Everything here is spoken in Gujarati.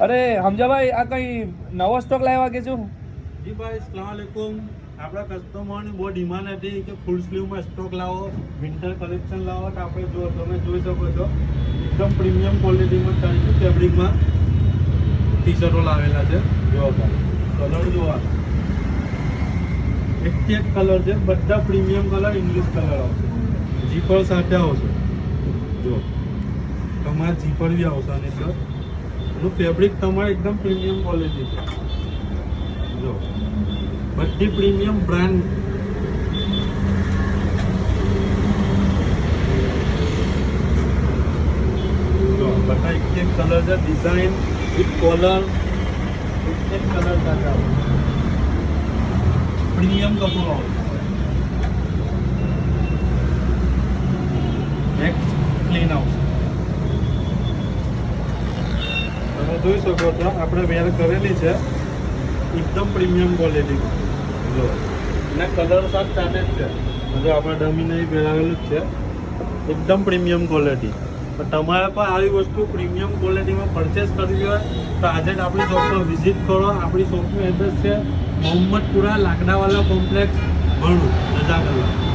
અરે હમજાભાઈ આ કઈ નવો સ્ટોક લાવ્યા કે શું? જી ભાઈ અસ્સલામ વાલેકુમ. આપણા કસ્ટમરની બહુ ડિમાન્ડ હતી કે ફૂલ સ્લીવમાં સ્ટોક લાવો, વિન્ટર કલેક્શન લાવો. તો આપણે જો તમે જોઈ શકો છો એકદમ પ્રીમિયમ ક્વોલિટીમાં ટર્કી ફેબ્રિકમાં ટી શર્ટો લાવેલા છે. જો કલર જોવા એક કલર છે, બધા પ્રીમિયમ કલર, ઇંગ્લિશ કલર આવશે. જીપર સાથે આવશે. જો તમારે જીપર બી આવશે આની અંદર. એનું ફેબ્રિક તમારે એકદમ પ્રીમિયમ ક્વોલિટી છે. જો બધી પ્રીમિયમ બ્રાન્ડ. જો બધા એક કલર છે, ડિઝાઇન વિથ કોલર, એક કલર સાથે આવશે. પ્રીમિયમ કપડું આવશે. નેક્સ્ટ ક્લીન આવશે. તમે જોઈ શકો છો આપણે વેર કરેલી છે, એકદમ પ્રીમિયમ ક્વોલિટી. જો એના કલર સાથે જ છે. જો આપણે ડમીને પહેરાવેલું જ છે, એકદમ પ્રીમિયમ ક્વોલિટી. પણ તમારે પણ આવી વસ્તુ પ્રીમિયમ ક્વોલિટીમાં પરચેસ કરવી હોય તો આજે જ આપણી શોપ પર વિઝિટ કરો. આપણી શોપનું એડ્રેસ છે મોહમ્મદપુરા લાકડાવાલા કોમ્પ્લેક્સ, ભણું, જજાકલ્લા.